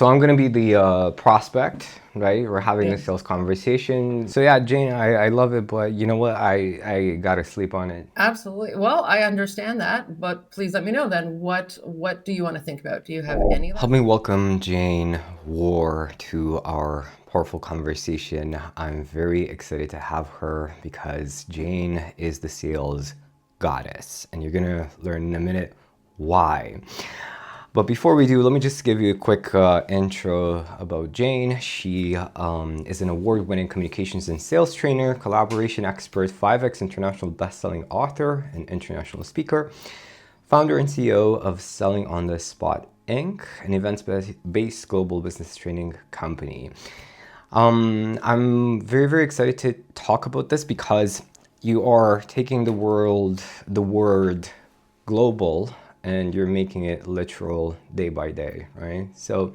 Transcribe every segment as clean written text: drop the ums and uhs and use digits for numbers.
So I'm going to be the prospect, right? We're having a Yes. sales conversation. So yeah, Jane, I love it, but you know what? I got to sleep on it. Absolutely. Well, I understand that, but please let me know then what do you want to think about? Do you have any Help me welcome Jane Warr to our powerful conversation. I'm very excited to have her because Jane is the sales goddess, and you're going to learn in a minute why. But before we do, let me just give you a quick intro about Jane. She is an award-winning communications and sales trainer, collaboration expert, 5X international best-selling author, and international speaker, founder and CEO of Selling on the Spot Inc., an events-based global business training company. I'm very, very excited to talk about this because you are taking the word global, and you're making it literal day by day, right? So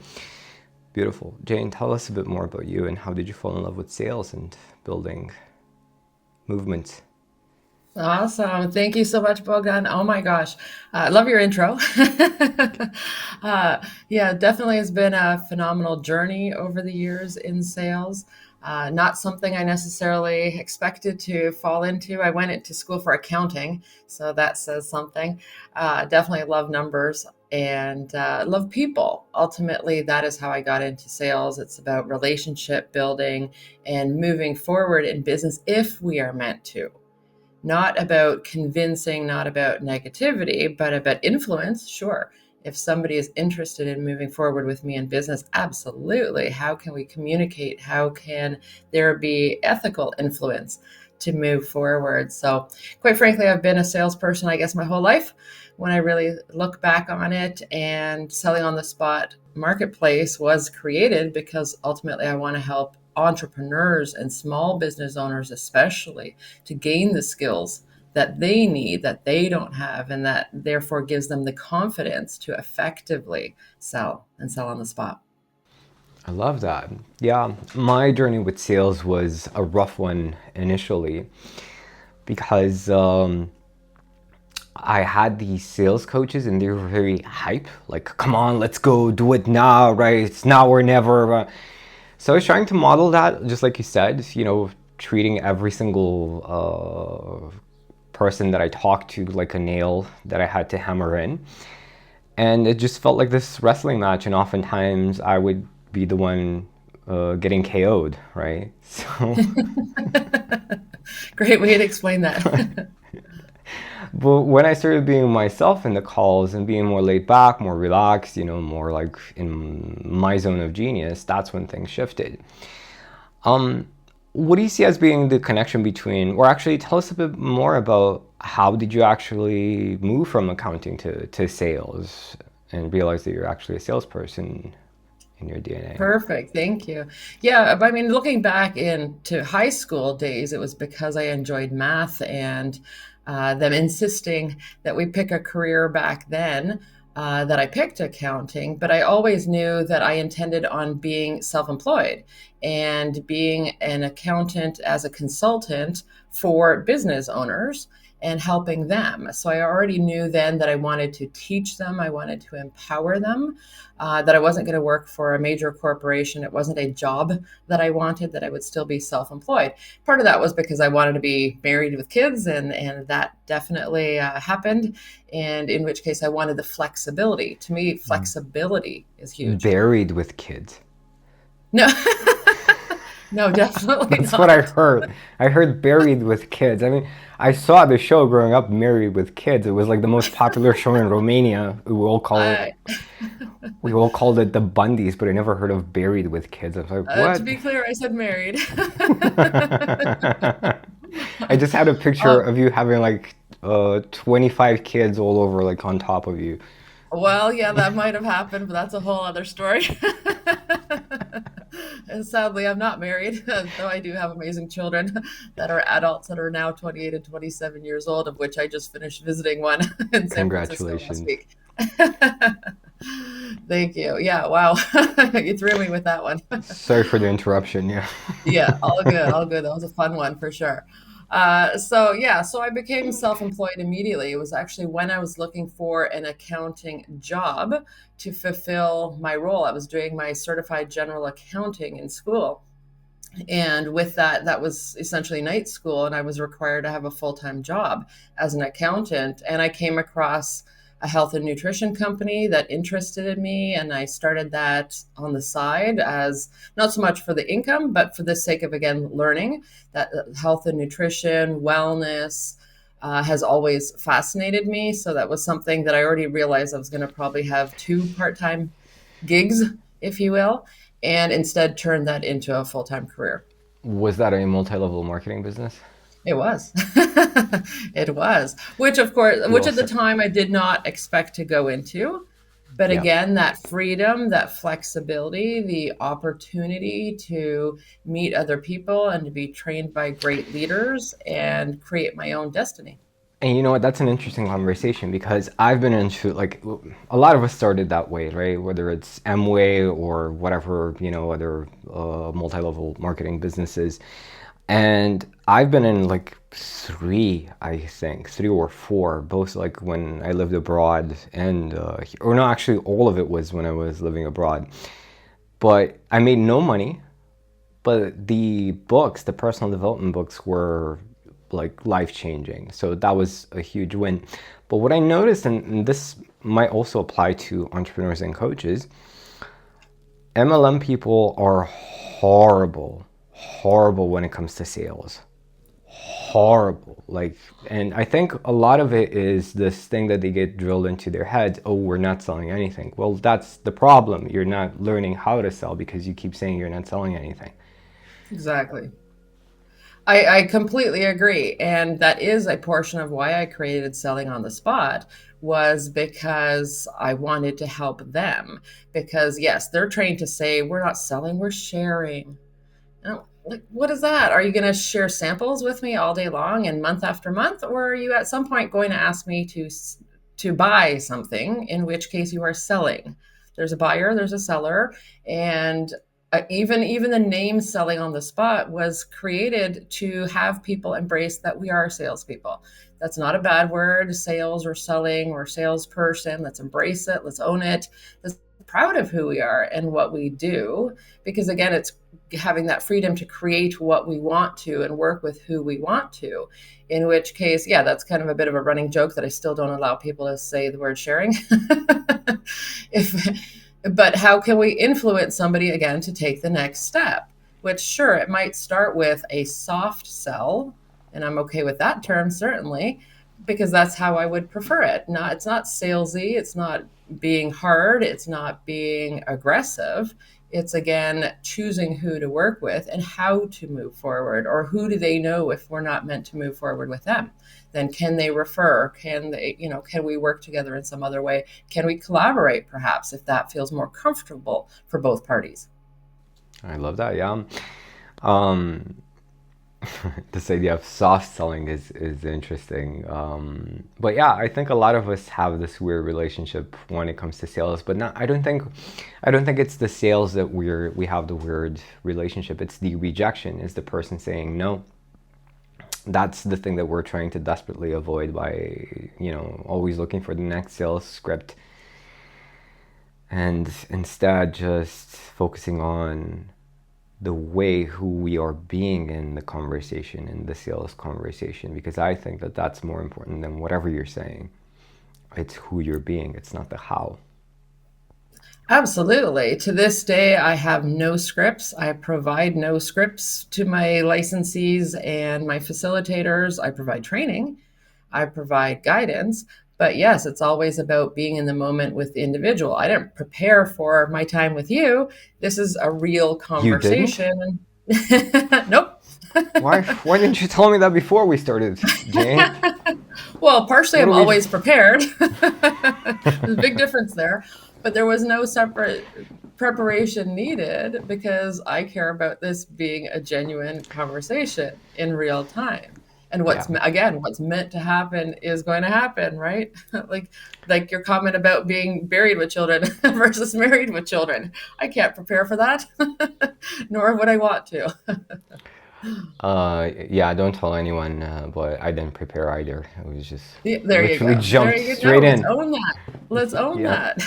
beautiful. Jane, tell us a bit more about you and how did you fall in love with sales and building movement? Awesome. Thank you so much, Bogdan. Oh my gosh. I love your intro. Yeah, definitely has been a phenomenal journey over the years in sales. Not something I necessarily expected to fall into. I went into school for accounting, so that says something. Definitely love numbers and love people. Ultimately, that is how I got into sales. It's about relationship building and moving forward in business if we are meant to, not about convincing, not about negativity, but about influence. Sure. If somebody is interested in moving forward with me in business, absolutely. How can we communicate? How can there be ethical influence to move forward? So, quite frankly, I've been a salesperson, I guess, my whole life. When I really look back on it, and selling on the spot marketplace was created because ultimately I want to help entrepreneurs and small business owners, especially, to gain the skills that they need, that they don't have, and that therefore gives them the confidence to effectively sell and sell on the spot. I love that. Yeah, my journey with sales was a rough one initially because I had these sales coaches and they were very hype, like, come on, let's go, do it now, right? It's now or never. So I was trying to model that, just like you said, treating every single person that I talked to like a nail that I had to hammer in. And it just felt like this wrestling match, and oftentimes I would be the one getting KO'd, right? So, Great way to explain that. but when I started being myself in the calls and being more laid back, more relaxed, more like in my zone of genius, that's when things shifted. Um, what do you see as being the connection between, or actually tell us a bit more about how did you actually move from accounting to sales and realize that you're actually a salesperson in your DNA? Perfect. Thank you. Yeah, I mean, looking back into high school days, it was because I enjoyed math and them insisting that we pick a career back then, that I picked accounting, but I always knew that I intended on being self-employed and being an accountant as a consultant for business owners and helping them. So I already knew then that I wanted to teach them, I wanted to empower them, that I wasn't going to work for a major corporation. It wasn't a job that I wanted, that I would still be self employed. Part of that was because I wanted to be married with kids, and that definitely happened. And in which case, I wanted the flexibility. To me, flexibility is huge. Buried with kids. No, no, definitely That's what I not. heard. I heard buried with kids. I mean, I saw the show growing up, Married with Kids. It was like the most popular show in Romania. I, We all called it the Bundys, but I never heard of Buried with Kids. I was like, to what? be clear, I said married. I just had a picture um, of you having like 25 kids all over, like on top of you. Well, yeah, that might have happened, but that's a whole other story. And sadly, I'm not married, though I do have amazing children that are adults that are now 28 and 27 years old, of which I just finished visiting one in San Francisco last Congratulations. week. Thank you. Yeah, wow. You threw me with that one. Sorry for the interruption. Yeah. Yeah, all good, all good. That was a fun one for sure. So I became self-employed immediately. It was actually when I was looking for an accounting job to fulfill my role. I was doing my certified general accounting in school. And with that, that was essentially night school, and I was required to have a full-time job as an accountant. And I came across a health and nutrition company that interested in me, and I started that on the side as not so much for the income, but for the sake of, again, learning that health and nutrition, wellness, has always fascinated me. So that was something that I already realized I was going to probably have two part-time gigs, if you will, and instead turned that into a full-time career. Was that a multi-level marketing business? It was. It was, which of course, You which at the also, time I did not expect to go into. But yeah. again, that freedom, that flexibility, the opportunity to meet other people and to be trained by great leaders and create my own destiny. And you know what? That's an interesting conversation because I've been into like a lot of us started that way, right? Whether it's Amway or whatever, other multi-level marketing businesses. And I've been in like three, I think, three or four, both like when I lived abroad and, or no, actually, all of it was when I was living abroad. But I made no money. But the books, the personal development books, were like life changing. So that was a huge win. But what I noticed, and this might also apply to entrepreneurs and coaches, MLM people are horrible, horrible when it comes to sales. Horrible. Like, and I think a lot of it is this thing that they get drilled into their heads. Oh, we're not selling anything. Well, that's the problem. You're not learning how to sell because you keep saying you're not selling anything. Exactly. I completely agree. And that is a portion of why I created Selling on the Spot was because I wanted to help them. Because yes, they're trained to say, we're not selling, we're sharing. Like, what is that? Are you going to share samples with me all day long and month after month, or are you at some point going to ask me to buy something? In which case, you are selling. There's a buyer, there's a seller, and even the name Selling on the Spot was created to have people embrace that we are salespeople. That's not a bad word, sales or selling or salesperson. Let's embrace it. Let's own it. Let's be proud of who we are and what we do, because again, it's having that freedom to create what we want to and work with who we want to. In which case, yeah, that's kind of a bit of a running joke that I still don't allow people to say the word sharing. if But how can we influence somebody again to take the next step? Which, sure, it might start with a soft sell, and I'm okay with that term, certainly, because that's how I would prefer it. Not, it's not salesy, it's not being hard, it's not being aggressive. It's again choosing who to work with and how to move forward, or who do they know if we're not meant to move forward with them? Then can they refer? Can they, can we work together in some other way? Can we collaborate perhaps if that feels more comfortable for both parties? I love that. Yeah. Um, this idea of soft selling is interesting. But yeah, I think a lot of us have this weird relationship when it comes to sales. But not, I don't think it's the sales that we have the weird relationship. It's the rejection. Is the person saying no? That's the thing that we're trying to desperately avoid by always looking for the next sales script and instead just focusing on the way who we are being in the conversation, in the sales conversation, because I think that that's more important than whatever you're saying. It's who you're being, it's not the how. Absolutely. To this day, I have no scripts. I provide no scripts to my licensees and my facilitators. I provide training, I provide guidance. But yes, it's always about being in the moment with the individual. I didn't prepare for my time with you. This is a real You didn't? conversation. Nope. Why didn't you tell me that before we started, Jane? Well, partially What I'm are we? always prepared. There's a big difference there. But there was no separate preparation needed because I care about this being a genuine conversation in real time. And Yeah. what's meant to happen is going to happen, right? like your comment about being buried with children versus married with children. I can't prepare for that, nor would I want to. Yeah, don't tell anyone, but I didn't prepare either. It was just Yeah, there you literally go. There jumped you go. No, straight let's in. own that. Let's own Yeah, that.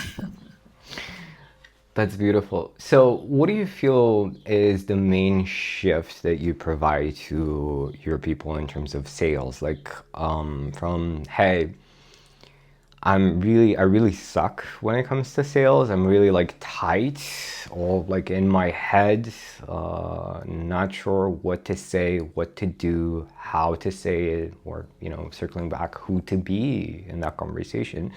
that's beautiful. So, what do you feel is the main shift that you provide to your people in terms of sales? Like, from, hey, I really suck when it comes to sales. I'm really like tight, all like in my head, not sure what to say, what to do, how to say it, or, circling back, who to be in that conversation,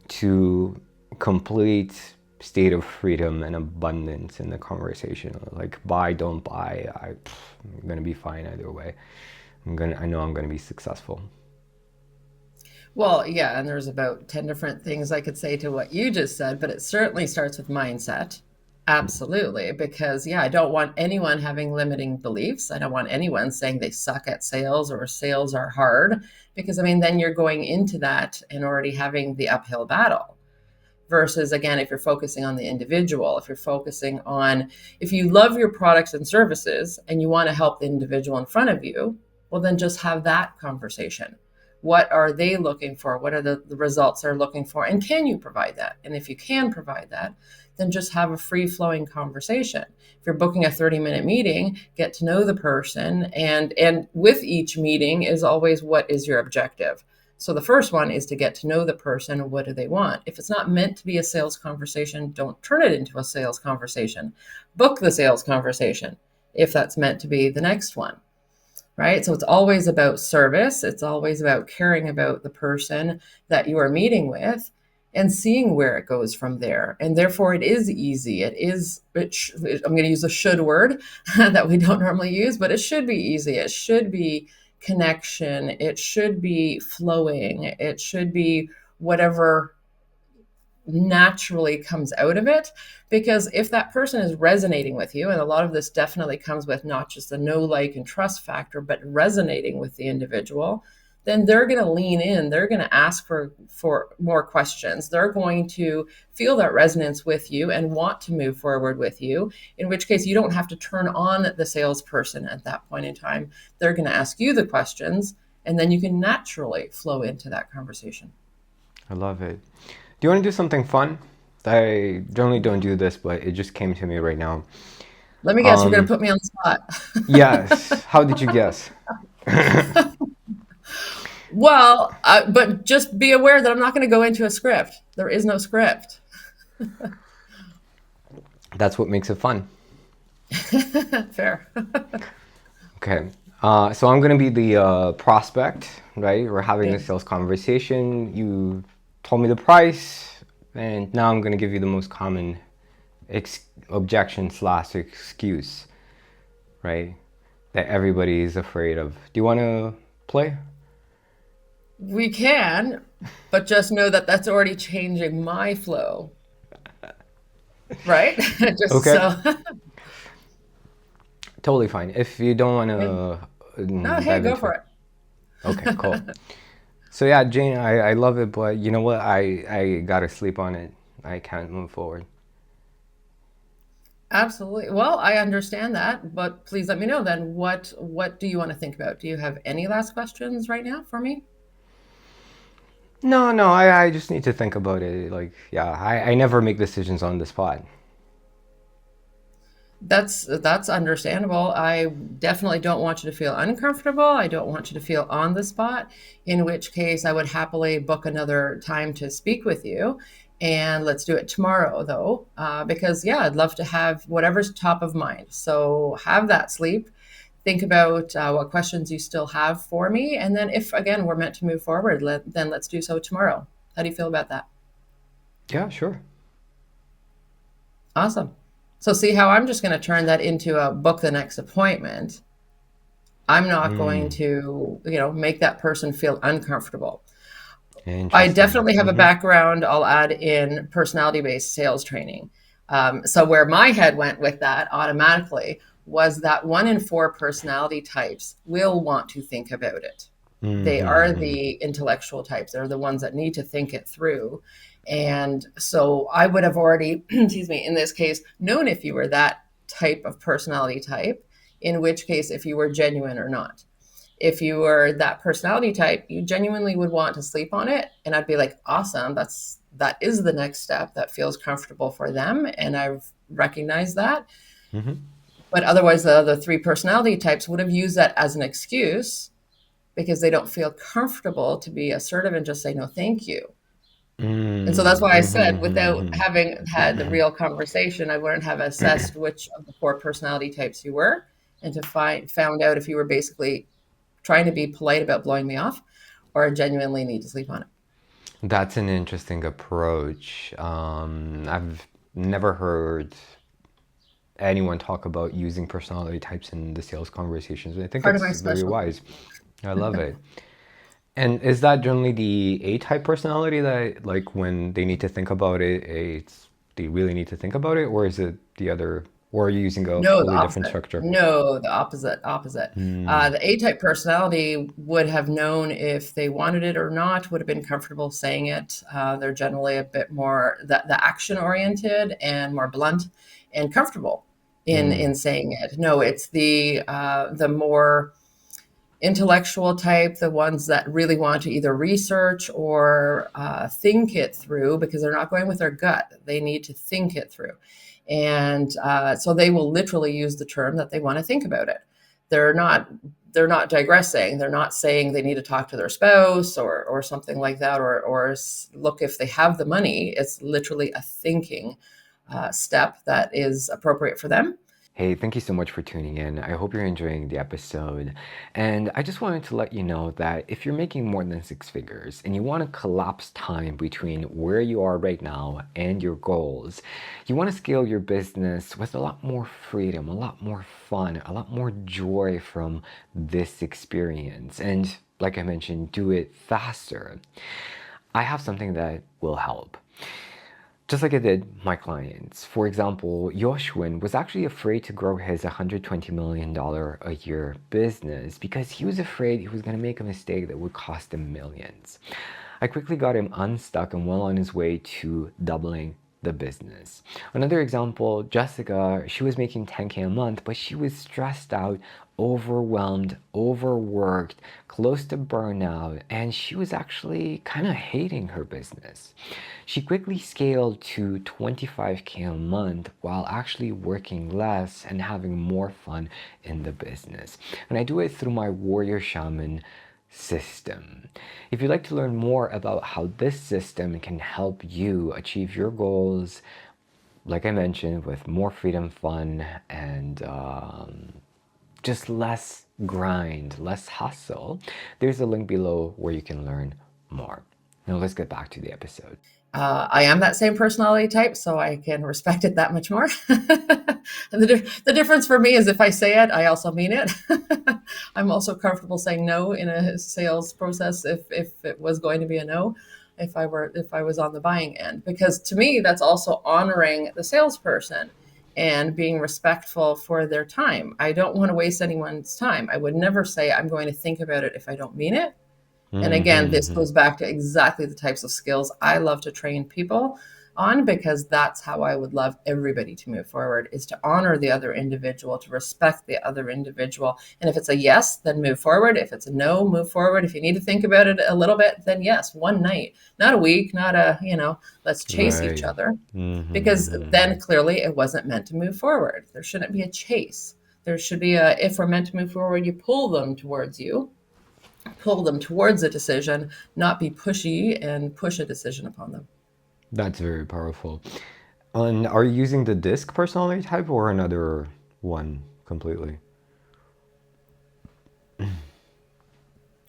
to complete state of freedom and abundance in the conversation. Like, buy, don't buy. I'm gonna be fine either way. I know I'm gonna be successful. Well, yeah, and there's about 10 different things I could say to what you just said, but it certainly starts with mindset. Absolutely. Because, yeah, I don't want anyone having limiting beliefs. I don't want anyone saying they suck at sales or sales are hard, because, I mean, then you're going into that and already having the uphill battle. Versus, again, if you're focusing on the individual, if you're focusing on, if you love your products and services and you want to help the individual in front of you, well, then just have that conversation. What are they looking for? What are the results they're looking for? And can you provide that? And if you can provide that, then just have a free flowing conversation. If you're booking a 30-minute meeting, get to know the person. And with each meeting is always, what is your objective? So the first one is to get to know the person. What do they want? If it's not meant to be a sales conversation, don't turn it into a sales conversation. Book the sales conversation if that's meant to be the next one, right? So it's always about service. It's always about caring about the person that you are meeting with and seeing where it goes from there. And therefore, it is easy. I'm going to use a should word that we don't normally use, but it should be easy. It should be connection. It should be flowing. It should be whatever naturally comes out of it. Because if that person is resonating with you, and a lot of this definitely comes with not just the know, like, and trust factor, but resonating with the individual, then they're going to lean in. They're going to ask for more questions. They're going to feel that resonance with you and want to move forward with you, in which case you don't have to turn on the salesperson at that point in time. They're going to ask you the questions, and then you can naturally flow into that conversation. I love it. Do you want to do something fun? I generally don't do this, but it just came to me right now. Let me guess, you're going to Um, put me on the yes. How did you guess? spot. Well, but just be aware that I'm not going to go into a script. There is no script. That's what makes it fun. Fair. Okay. So I'm gonna be the prospect, right? We're having this Yes. sales conversation. You told me the price, and now I'm gonna give you the most common objection slash excuse, right? That everybody is afraid of. Do you want to play? We can, but just know that that's already changing my flow, right? Just Okay. so. Totally fine. If you don't want Yeah. to No, hey, dive go into for it. it. Okay, cool. So yeah, Jane, I love it, but you know what? I gotta sleep on it. I can't move forward. Absolutely. Well, I understand that, but please let me know then, what do you want to think about? Do you have any last questions right now for me? No, no, I just need to think about it. Like, yeah, I never make decisions on the spot. That's understandable. I definitely don't want you to feel uncomfortable. I don't want you to feel on the spot, in which case I would happily book another time to speak with you. And let's do it tomorrow, though, because yeah, I'd love to have whatever's top of mind. So have that sleep. Think about what questions you still have for me, and then if again we're meant to move forward, then let's do so tomorrow. How do you feel about that? Yeah, sure. Awesome. So see how I'm just going to turn that into a book the next appointment. I'm not going Mm, to, make that person feel uncomfortable. I interesting. definitely have a Mm-hmm. background, I'll add in personality based sales training. So, where my head went with that automatically was that 1 in 4 personality types will want to think about it. They are Mm-hmm. the intellectual types, they're the ones that need to think it through. And so, I would have already, excuse me, in this case, known if you were that type of personality type in which case if you were genuine or not. If you were that personality type, you genuinely would want to sleep on it. And I'd be like, awesome, that is the next step that feels comfortable for them. And I've recognized that. Mm-hmm. But otherwise, the other three personality types would have used that as an excuse because they don't feel comfortable to be assertive and just say, no, thank you. And so that's why I said, without having had the real conversation, I wouldn't have assessed which of the four personality types you were, and to found out if you were basically trying to be polite about blowing me off or genuinely need to sleep on it. That's an interesting approach. I've never heard anyone talk about using personality types in the sales conversations. I think Part of my it's very specialty. wise. I love it. And is that generally the A-type personality that, like, when they need to think about it, they really need to think about it, or is it the other, or are you using a No, the fully different opposite. structure? No, the opposite. Opposite. The A-type personality would have known if they wanted it or not. Would have been comfortable saying it. They're generally a bit more the action oriented and more blunt, and comfortable in saying it. No, it's the more intellectual type, the ones that really want to either research or think it through because they're not going with their gut. They need to think it through. And so they will literally use the term that they want to think about it. They're not they're not digressing. They're not saying they need to talk to their spouse or something like that, or look if they have the money. It's literally a thinking step that is appropriate for them. Hey, thank you so much for tuning in. I hope you're enjoying the episode. And I just wanted to let you know that if you're making more than six figures and you want to collapse time between where you are right now and your goals, you want to scale your business with a lot more freedom, a lot more fun, a lot more joy from this experience. And like I mentioned, do it faster. I have something that will help. Just like I did my clients. For example, Yoshwin was actually afraid to grow his $120 million a year business because he was afraid he was going to make a mistake that would cost him millions. I quickly got him unstuck and well on his way to doubling the business. Another example, Jessica, she was making 10K a month, but she was stressed out, overwhelmed, overworked, close to burnout, and she was actually kind of hating her business. She quickly scaled to 25K a month while actually working less and having more fun in the business. And I do it through my Warrior Shaman system. If you'd like to learn more about how this system can help you achieve your goals, like I mentioned, with more freedom, fun, and just less grind, less hustle, there's a link below where you can learn more. Now let's get back to the episode. I am that same personality type, so I can respect it that much more. The difference for me is if I say it, I also mean it. I'm also comfortable saying no in a sales process if it was going to be a no, if I was on the buying end, because to me that's also honoring the salesperson and being respectful for their time. I don't want to waste anyone's time. I would never say I'm going to think about it if I don't mean it. And again, this Mm-hmm. goes back to exactly the types of skills I love to train people on, because that's how I would love everybody to move forward, is to honor the other individual, to respect the other individual. And if it's a yes, then move forward. If it's a no, move forward. If you need to think about it a little bit, then yes, one night, not a week, not let's chase each Right. other, because Mm-hmm. then clearly it wasn't meant to move forward. There shouldn't be a chase. There should be if we're meant to move forward, you pull them towards a decision, not be pushy and push a decision upon them. That's very powerful. And are you using the disc personality type or another one completely?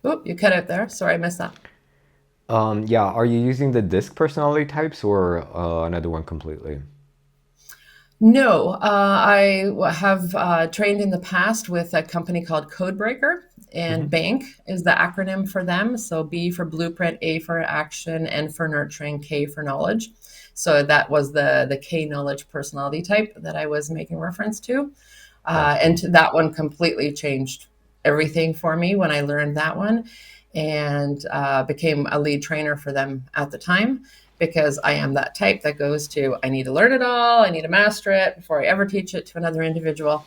Oop, you cut out there. Sorry, I missed that. Yeah, are you using the disc personality types or another one completely? No, I have trained in the past with a company called Codebreaker, and Mm-hmm. BANK is the acronym for them. So B for blueprint, A for action, N for nurturing, K for knowledge. So that was the K knowledge personality type that I was making reference to. That's And cool. that one completely changed everything for me when I learned that one, and became a lead trainer for them at the time, because I am that type that goes to, I need to learn it all, I need to master it before I ever teach it to another individual.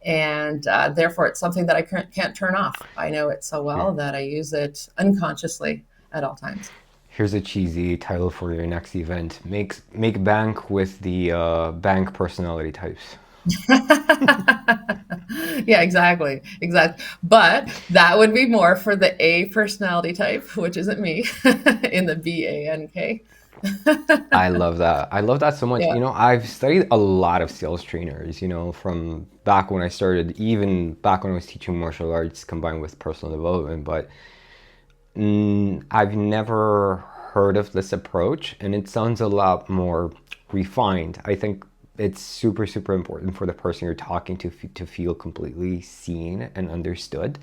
And therefore, it's something that I can't turn off. I know it so Here, well that I use it unconsciously at all times. here's a cheesy title for your next event. Make bank with the bank personality types. Yeah, exactly. Exactly. But that would be more for the A personality type, which isn't me, in the BANK. I love that. I love that so much. Yeah. I've studied a lot of sales trainers, from back when I started, even back when I was teaching martial arts combined with personal development. But I've never heard of this approach, and it sounds a lot more refined. I think it's super, super important for the person you're talking to feel completely seen and understood.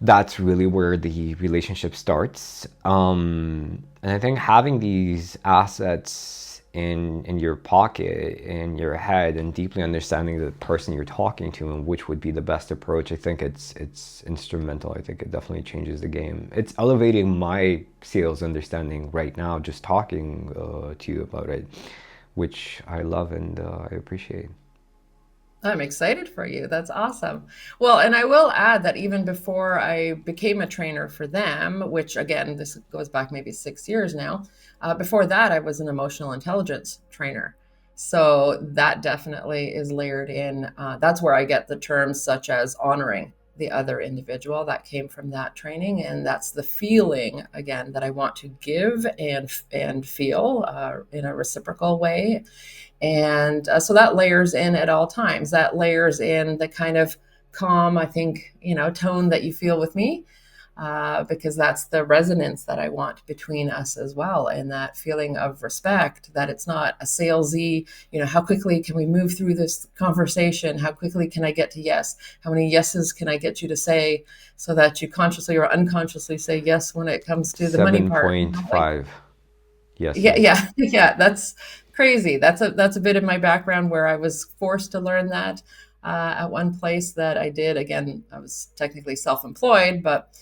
That's really where the relationship starts. And I think having these assets in your pocket, in your head, and deeply understanding the person you're talking to and which would be the best approach, I think it's instrumental. I think it definitely changes the game. It's elevating my sales understanding right now, just talking to you about it, which I love and I appreciate. I'm excited for you. That's awesome. Well, and I will add that even before I became a trainer for them, which again, this goes back maybe 6 years now, before that, I was an emotional intelligence trainer. So that definitely is layered in. That's where I get the terms such as honoring the other individual that came from that training, and that's the feeling again that I want to give and feel in a reciprocal way. And so that layers in at all times. That layers in the kind of calm, I think, tone that you feel with me, because that's the resonance that I want between us as well. And that feeling of respect, that it's not a salesy, how quickly can we move through this conversation? How quickly can I get to yes? How many yeses can I get you to say so that you consciously or unconsciously say yes when it comes to the money part? 7.5 Yeah, yeses. yeah, yeah. That's crazy. That's a bit of my background where I was forced to learn that at one place that I did. Again, I was technically self-employed, but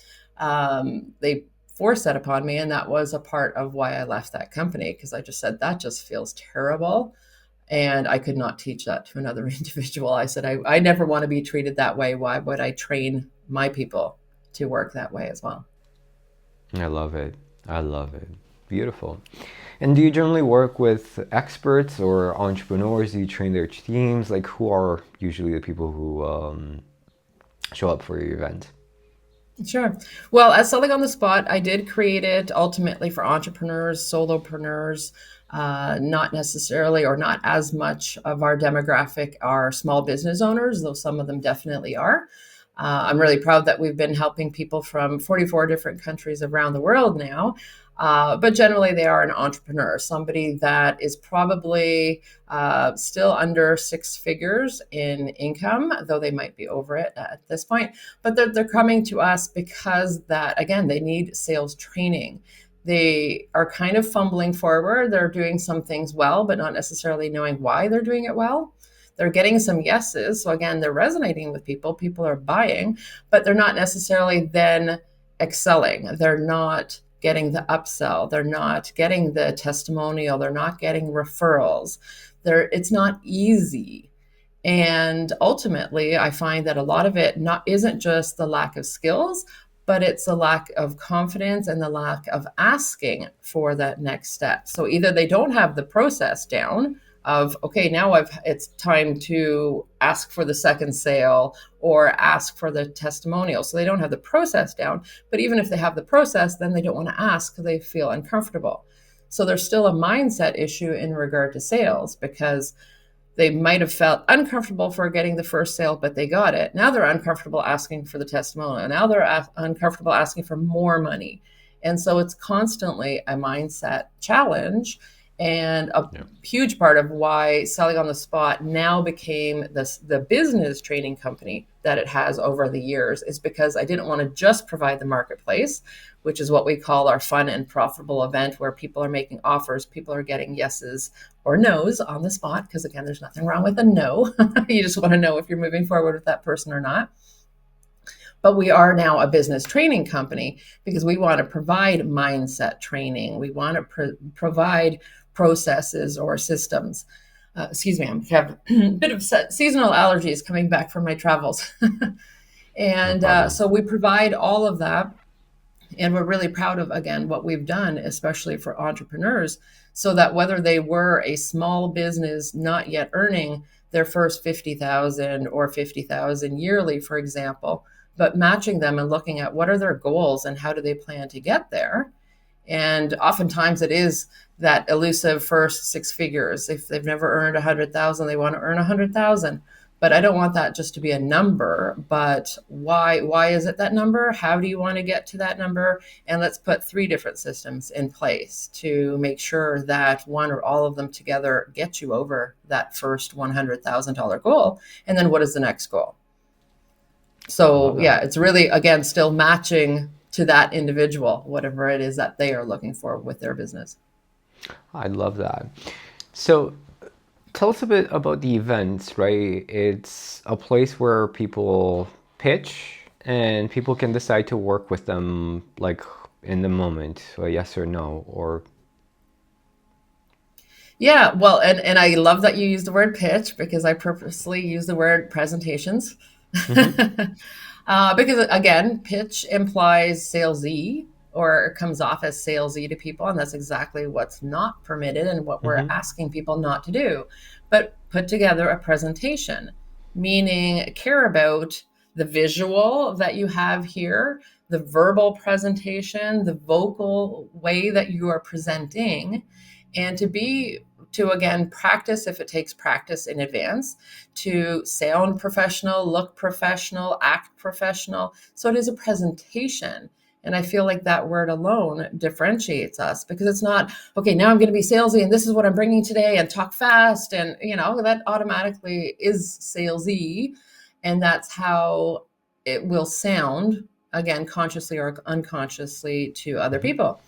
they forced that upon me, and that was a part of why I left that company because I just said that just feels terrible, and I could not teach that to another individual. I said I never want to be treated that way. Why would I train my people to work that way as well? I love it. I love it. Beautiful. And do you generally work with experts or entrepreneurs? Do you train their teams? Like, who are usually the people who show up for your event? Sure. Well, as Selling on the Spot, I did create it ultimately for entrepreneurs, solopreneurs, not necessarily or not as much of our demographic are small business owners, though some of them definitely are. I'm really proud that we've been helping people from 44 different countries around the world now. But generally, they are an entrepreneur, somebody that is probably still under six figures in income, though they might be over it at this point. But they're coming to us because that, again, they need sales training. They are kind of fumbling forward. They're doing some things well, but not necessarily knowing why they're doing it well. They're getting some yeses. So again, they're resonating with people. People are buying, but they're not necessarily then excelling. They're not getting the upsell. They're not getting the testimonial. They're not getting referrals. It's not easy. And ultimately, I find that a lot of it not isn't just the lack of skills, but it's a lack of confidence and the lack of asking for that next step. So either they don't have the process down of, okay, now it's time to ask for the second sale or ask for the testimonial. So they don't have the process down, but even if they have the process, then they don't want to ask because they feel uncomfortable. So there's still a mindset issue in regard to sales because they might have felt uncomfortable for getting the first sale, but they got it. Now they're uncomfortable asking for the testimonial. Now they're uncomfortable asking for more money. And so it's constantly a mindset challenge. And a Yeah. huge part of why Selling on the Spot now became the business training company that it has over the years is because I didn't want to just provide the marketplace, which is what we call our fun and profitable event where people are making offers, people are getting yeses or no's on the spot. Because again, there's nothing wrong with a no. You just want to know if you're moving forward with that person or not. But we are now a business training company because we want to provide mindset training. We want to provide processes or systems excuse me, I have a bit of seasonal allergies coming back from my travels. No And problem. so we provide all of that. And we're really proud of, again, what we've done, especially for entrepreneurs, so that whether they were a small business not yet earning their first 50,000 or 50,000 yearly, for example, but matching them and looking at what are their goals and how do they plan to get there. And oftentimes it is that elusive first six figures. If they've never earned 100,000, they want to earn 100,000. But I don't want that just to be a number, but why is it that number? How do you want to get to that number? And let's put three different systems in place to make sure that one or all of them together get you over that first $100,000 goal. And then what is the next goal? I love So that. yeah, it's really, again, still matching to that individual, whatever it is that they are looking for with their business. I love that. So tell us a bit about the events, right? It's a place where people pitch and people can decide to work with them like in the moment, a yes or no, or Yeah, well, and I love that you use the word pitch because I purposely use the word presentations. mm-hmm, Because again, pitch implies salesy or it comes off as salesy to people, and that's exactly what's not permitted and what we're mm-hmm, asking people not to do. But put together a presentation, meaning care about the visual that you have here, the verbal presentation, the vocal way that you are presenting, and to again practice if it takes practice in advance, to sound professional, look professional, act professional. So it is a presentation. And I feel like that word alone differentiates us because it's not, okay, now I'm going to be salesy and this is what I'm bringing today and talk fast. And, that automatically is salesy. And that's how it will sound, again, consciously or unconsciously to other mm-hmm, people.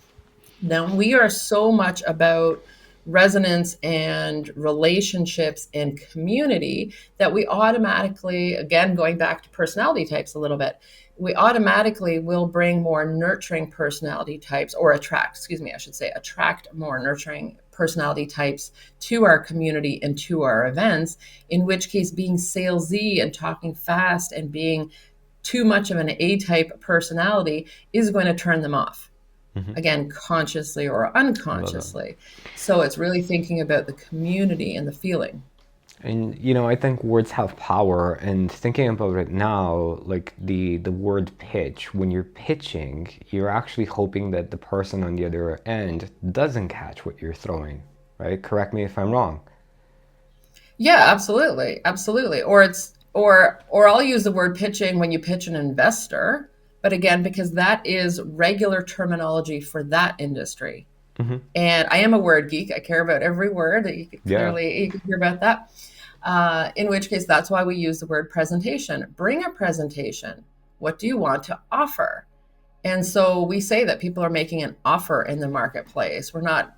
Now, we are so much about resonance and relationships and community that we automatically, again, going back to personality types a little bit, we automatically will bring more nurturing personality types or attract, excuse me, I should say, attract more nurturing personality types to our community and to our events, in which case being salesy and talking fast and being too much of an A type personality is going to turn them off, mm-hmm. again, consciously or I love that. unconsciously. So it's really thinking about the community and the feeling. And I think words have power. And thinking about it now, like the word pitch, when you're pitching, you're actually hoping that the person on the other end doesn't catch what you're throwing, right? Correct me if I'm wrong. Yeah, absolutely. Absolutely. Or I'll use the word pitching when you pitch an investor, but again, because that is regular terminology for that industry. Mm-hmm. And I am a word geek. I care about every word. Yeah. You can hear about that. In which case, that's why we use the word presentation. Bring a presentation. What do you want to offer? And so we say that people are making an offer in the marketplace. We're not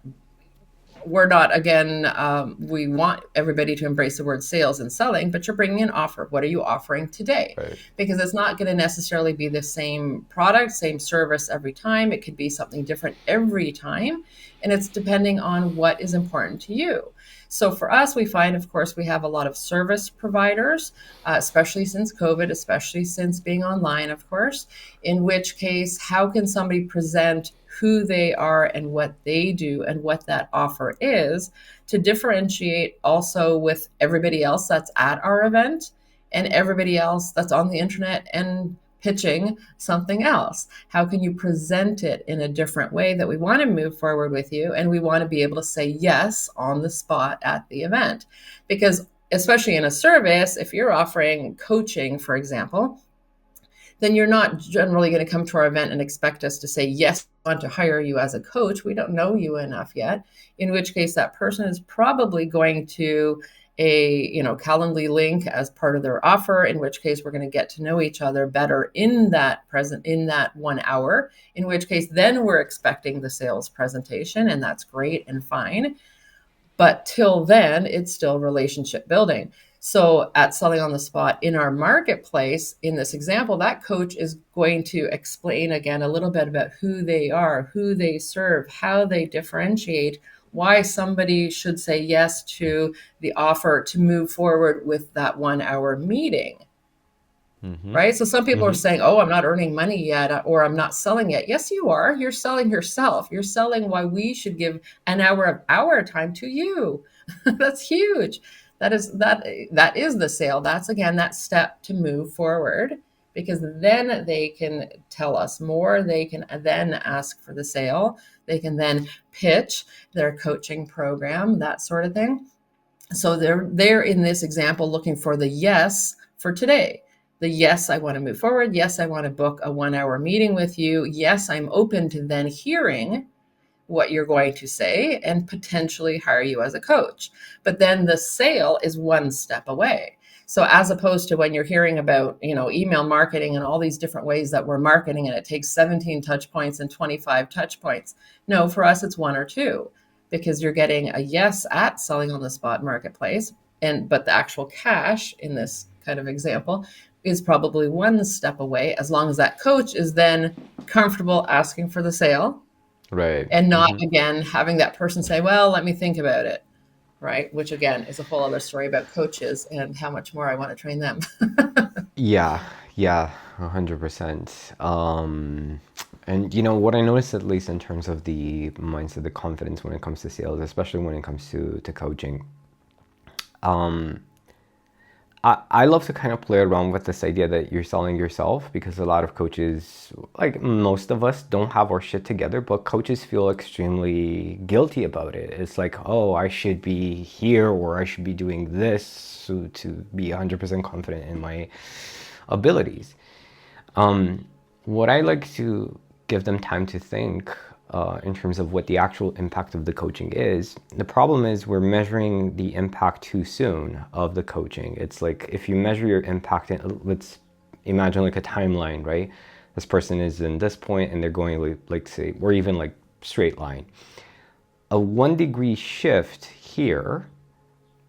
again, we want everybody to embrace the word sales and selling, but you're bringing an offer. What are you offering today? Right. Because it's not going to necessarily be the same product, same service every time. It could be something different every time, and it's depending on what is important to you. So for us, we find, of course, we have a lot of service providers, especially since COVID, especially since being online, of course, in which case, how can somebody present who they are and what they do and what that offer is to differentiate also with everybody else that's at our event and everybody else that's on the internet and pitching something else? How can you present it in a different way that we want to move forward with you and we want to be able to say yes on the spot at the event? Because especially in a service, if you're offering coaching, for example, then you're not generally going to come to our event and expect us to say, yes, I want to hire you as a coach. We don't know you enough yet, in which case that person is probably going to Calendly link as part of their offer, in which case we're going to get to know each other better in that 1 hour, in which case then we're expecting the sales presentation, and that's great and fine. But till then, it's still relationship building. So at Selling on the Spot in our marketplace, in this example, that coach is going to explain again a little bit about who they are, who they serve, how they differentiate, why somebody should say yes to the offer to move forward with that 1 hour meeting. Mm-hmm. Right? So some people are Mm-hmm. saying, oh, I'm not earning money yet, or I'm not selling yet. Yes, you are. You're selling yourself. You're selling why we should give an hour of our time to you. That's huge. That is the sale. That's again that step to move forward, because then they can tell us more. They can then ask for the sale. They can then pitch their coaching program, that sort of thing. So they're in this example looking for the yes for today. The yes, I want to move forward. Yes, I want to book a 1 hour meeting with you. Yes, I'm open to then hearing what you're going to say and potentially hire you as a coach. But then the sale is one step away. So as opposed to when you're hearing about, email marketing and all these different ways that we're marketing and it takes 17 touch points and 25 touch points. No, for us it's one or two, because you're getting a yes at selling on the spot marketplace, but the actual cash in this kind of example is probably one step away, as long as that coach is then comfortable asking for the sale Right. and not Mm-hmm. again having that person say, well, let me think about it. Right, which again is a whole other story about coaches and how much more I want to train them. Yeah, yeah, 100%. And what I noticed, at least in terms of the mindset, the confidence when it comes to sales, especially when it comes to coaching, I love to kind of play around with this idea that you're selling yourself, because a lot of coaches, like most of us, don't have our shit together, but coaches feel extremely guilty about it. It's like, oh, I should be here, or I should be doing this to be 100% confident in my abilities. What I like to give them time to think, in terms of what the actual impact of the coaching is. The problem is we're measuring the impact too soon of the coaching. It's like if you measure your impact, let's imagine like a timeline, right? This person is in this point and they're going like say, or even like straight line. A 1 degree shift here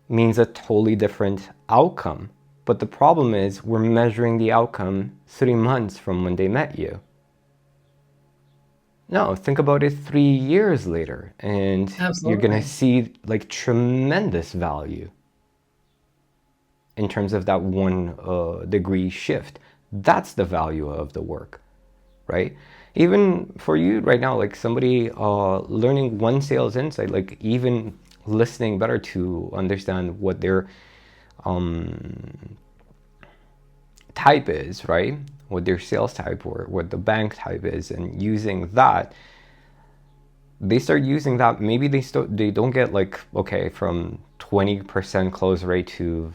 means a totally different outcome. But the problem is we're measuring the outcome 3 months from when they met you. No, think about it 3 years later, and you're gonna Absolutely. see like tremendous value in terms of that 1 degree shift. That's the value of the work, right? Even for you right now, like somebody learning one sales insight, like even listening better to understand what their type is, right? What their sales type or what the bank type is, and using that, they start using that. Maybe they don't get like, okay, from 20% close rate to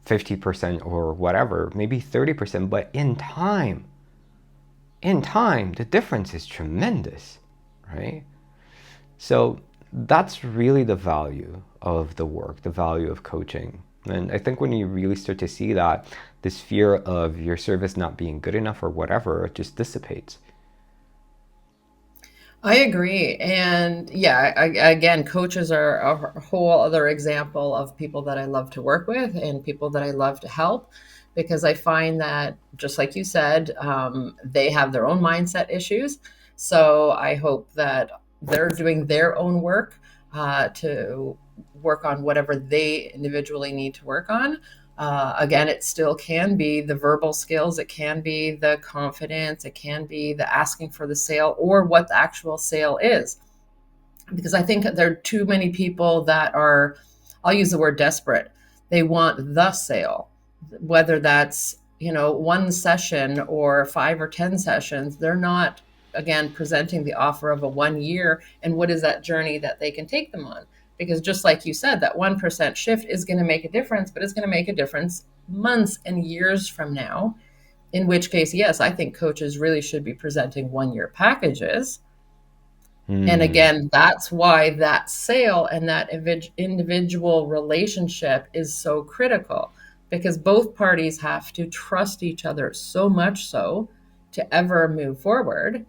50% or whatever, maybe 30%, but in time, the difference is tremendous, right? So that's really the value of the work, the value of coaching. And I think when you really start to see that, this fear of your service not being good enough or whatever just dissipates. I agree. And yeah, again, coaches are a whole other example of people that I love to work with and people that I love to help, because I find that, just like you said, they have their own mindset issues. So I hope that they're doing their own work to work on whatever they individually need to work on. Again, it still can be the verbal skills, it can be the confidence, it can be the asking for the sale or what the actual sale is. Because I think there are too many people that are, I'll use the word desperate. They want the sale, whether that's, one session or 5 or 10 sessions. They're not, again, presenting the offer of a 1 year and what is that journey that they can take them on. Because just like you said, that 1% shift is going to make a difference, but it's going to make a difference months and years from now. In which case, yes, I think coaches really should be presenting 1 year packages. And Hmm. again, that's why that sale and that individual relationship is so critical, because both parties have to trust each other so much so to ever move forward.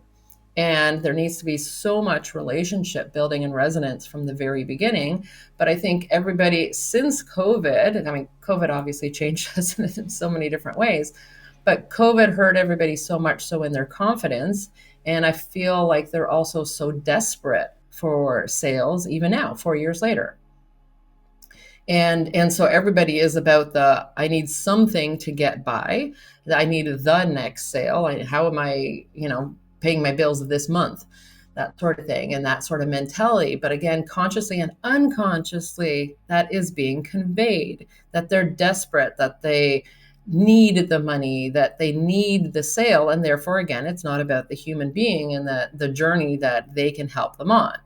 And there needs to be so much relationship building and resonance from the very beginning. But I think everybody since COVID, I mean, COVID obviously changed us in so many different ways, but COVID hurt everybody so much so in their confidence. And I feel like they're also so desperate for sales even now, 4 years later. And so everybody is about the, I need something to get by. I need the next sale. How am I, paying my bills this month? That sort of thing, and that sort of mentality. But again, consciously and unconsciously, that is being conveyed, that they're desperate, that they need the money, that they need the sale. And therefore, again, it's not about the human being and the journey that they can help them on.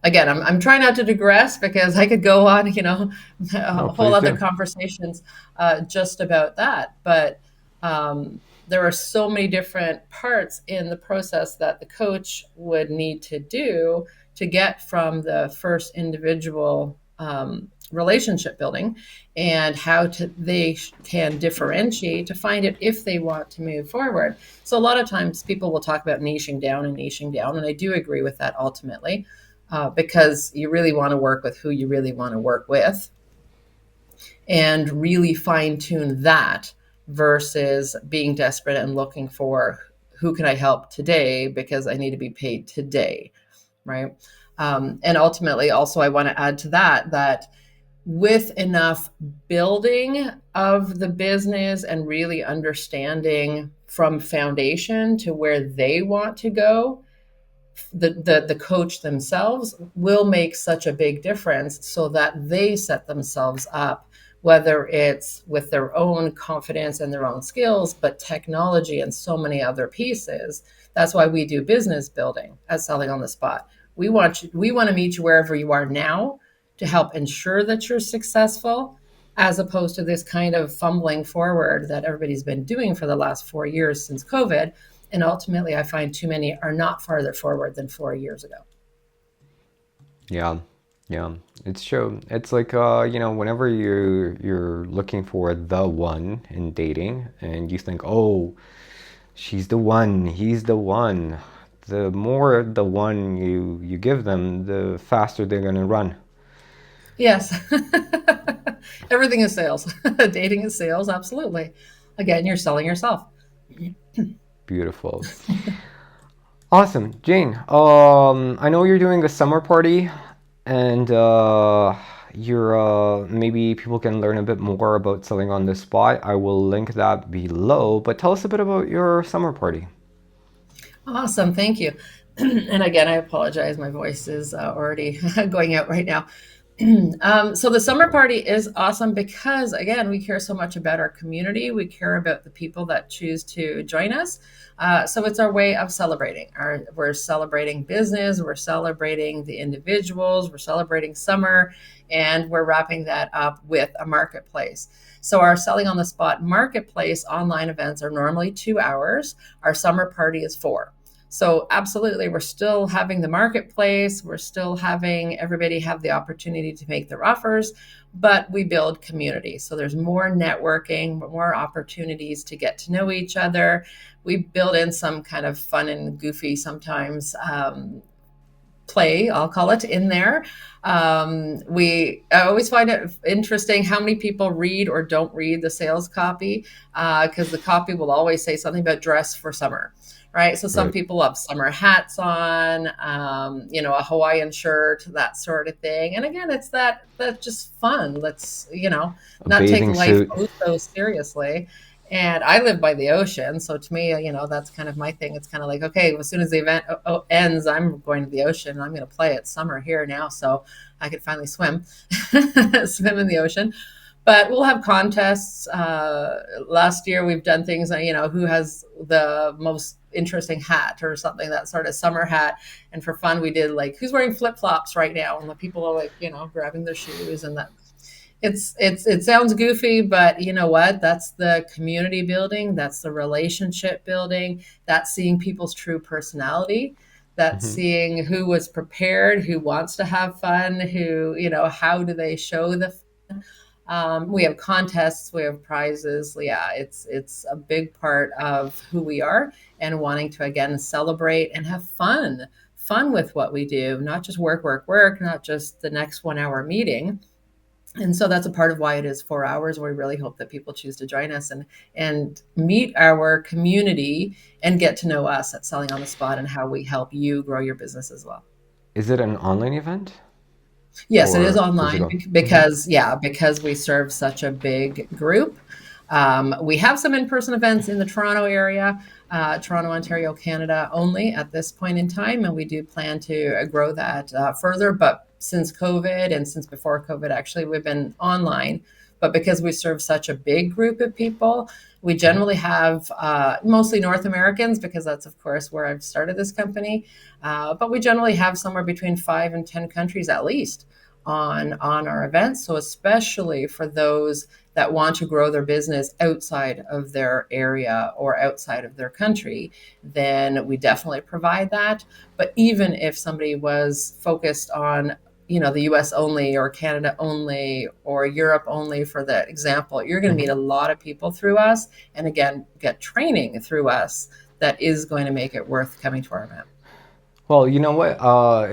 Again, I'm trying not to digress because I could go on, No, whole please other do. conversations just about that. But there are so many different parts in the process that the coach would need to do to get from the first individual relationship building, and how they can differentiate to find it if they want to move forward. So a lot of times people will talk about niching down and niching down, and I do agree with that ultimately, because you really want to work with who you really want to work with and really fine tune that versus being desperate and looking for who can I help today because I need to be paid today, right? And ultimately, also, I want to add to that with enough building of the business and really understanding from foundation to where they want to go, the coach themselves will make such a big difference so that they set themselves up, whether it's with their own confidence and their own skills, but technology and so many other pieces. That's why we do business building at Selling on the Spot. We want to meet you wherever you are now to help ensure that you're successful, as opposed to this kind of fumbling forward that everybody's been doing for the last 4 years since COVID. And ultimately, I find too many are not farther forward than 4 years ago. Yeah, yeah. It's true. It's like whenever you're looking for the one in dating and you think, "Oh, she's the one, he's the one." The more the one you give them, the faster they're gonna run. Yes. Everything is sales. Dating is sales, absolutely. Again, you're selling yourself. Beautiful. Awesome, Jane. I know you're doing a summer party, and you're maybe people can learn a bit more about selling on the spot. I will link that below. But tell us a bit about your summer party. Awesome. Thank you. And again, I apologize. My voice is already going out right now. So the No summer problem. party is awesome because, again, we care so much about our community. We care about the people that choose to join us. So it's our way of celebrating. We're celebrating business. We're celebrating the individuals. We're celebrating summer, and we're wrapping that up with a marketplace. So our Selling on the Spot marketplace online events are normally 2 hours. Our summer party is 4. So absolutely, we're still having the marketplace. We're still having everybody have the opportunity to make their offers, but we build community. So there's more networking, more opportunities to get to know each other. We build in some kind of fun and goofy sometimes play, I'll call it, in there. I always find it interesting how many people read or don't read the sales copy, because the copy will always say something about dress for summer, right? So some Right. people have summer hats on, a Hawaiian shirt, that sort of thing. And again, it's that's just fun. Let's A not take bathing life suit. oh so seriously. And I live by the ocean, so to me, that's kind of my thing. It's kind of like, okay, as soon as the event ends, I'm going to the ocean. I'm going to play. It's summer here now, so I could finally swim, swim in the ocean. But we'll have contests. Last year, we've done things, who has the most interesting hat or something, that sort of summer hat. And for fun, we did like, who's wearing flip flops right now? And the people are like, grabbing their shoes, and that it sounds goofy, but you know what? That's the community building, that's the relationship building, that's seeing people's true personality, that's Hmm. seeing who was prepared, who wants to have fun, who, how do they show the we have contests, we have prizes. Yeah, it's a big part of who we are, and wanting to again celebrate and have fun with what we do, not just work, work, work, not just the next 1 hour meeting. And so that's a part of why it is 4 hours. We really hope that people choose to join us and meet our community and get to know us at Selling on the Spot and how we help you grow your business as well. Is it an online event Yes, it is or online physical? because, yeah, because we serve such a big group. We have some in-person events in the Toronto area, Toronto, Ontario, Canada only at this point in time, and we do plan to grow that further. But since COVID and since before COVID, actually, we've been online. But because we serve such a big group of people, we generally have mostly North Americans because that's, of course, where I've started this company. But we generally have somewhere between 5 and 10 countries at least on our events. So especially for those that want to grow their business outside of their area or outside of their country, then we definitely provide that. But even if somebody was focused on the US only or Canada only or Europe only, for that example, you're going to meet a lot of people through us, and again get training through us that is going to make it worth coming to our event. Well, you know what?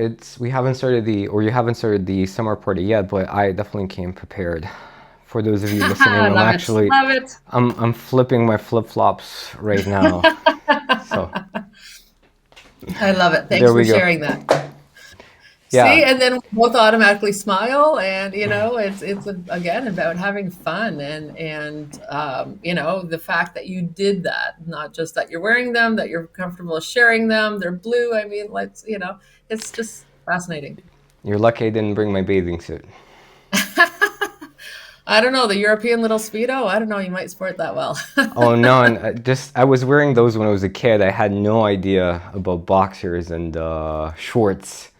It's we haven't started the or you haven't started the summer party yet, but I definitely came prepared. For those of you listening, I'm Love it, actually love it. I'm flipping my flip-flops right now. So I love it. Thanks there for we go. sharing that. See, Yeah, and then we both automatically smile, and it's again about having fun, and the fact that you did that, not just that you're wearing them, that you're comfortable sharing them. They're blue. I mean, it's just fascinating. you're lucky I didn't bring my bathing suit. I don't know, the European little speedo. I don't know. You might sport that well. Oh no, and I was wearing those when I was a kid. I had no idea about boxers and shorts.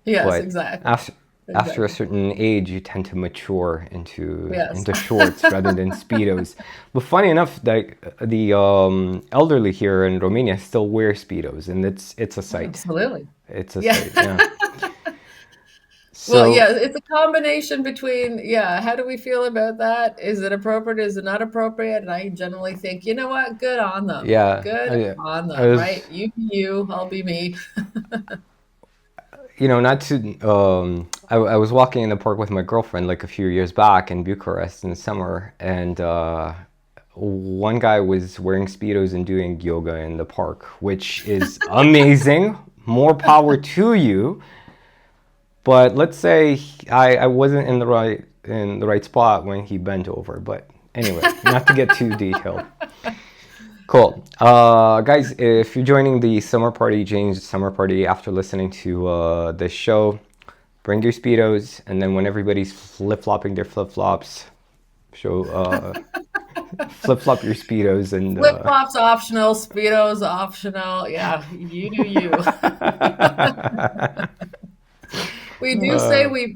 Yes, But exactly, after a exactly. certain age, you tend to mature Yes. into shorts rather than speedos. But funny enough, the elderly here in Romania still wear speedos, and it's a sight. Absolutely. It's a Yeah. sight. Yeah. Well, yeah, So it's a combination between, yeah, how do we feel about that? Is it appropriate? Is it not appropriate? And I generally think, you know what? Good on them. yeah, Good on I them, was, right? You be you, I'll be me. not to. I was walking in the park with my girlfriend like a few years back in Bucharest in summer, and one guy was wearing speedos and doing yoga in the park, which is amazing. More power to you. But let's say I wasn't in the right spot when he bent over. But anyway, not to get too detailed. Cool. Guys, if you're joining the summer party, Jane's summer party, after listening to this show, bring your Speedos, and then when everybody's flip-flopping their flip-flops, show flip-flop your Speedos and Flip flops optional, Speedos optional. Yeah, you do you. We do say we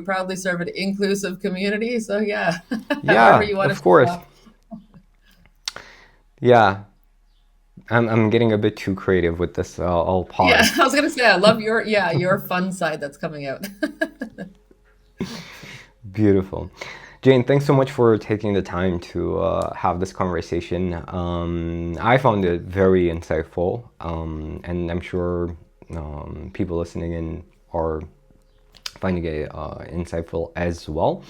proudly serve an inclusive community. So yeah, however yeah, you want to of show course. up. Yeah, I'm getting a bit too creative with this. I'll Yeah, pause. I was gonna say I love your fun side that's coming out. Beautiful. Jane, thanks so much for taking the time to have this conversation. I found it very insightful, and I'm sure people listening in are finding it insightful as well.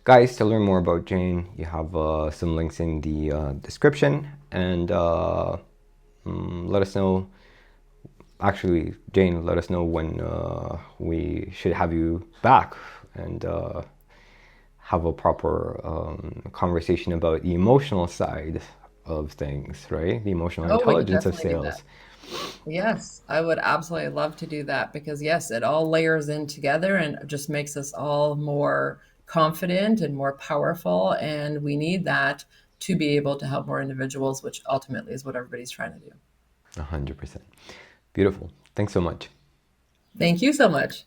Guys, to learn more about Jane, you have some links in the description, and let us know. Actually, Jane, let us know when we should have you back and have a proper conversation about the emotional side of things, right? The emotional Oh, we could intelligence of definitely do that. sales. Yes, I would absolutely love to do that because yes, it all layers in together and it just makes us all more confident and more powerful. And we need that to be able to help more individuals, which ultimately is what everybody's trying to do. 100%. Beautiful. Thanks so much. Thank you so much.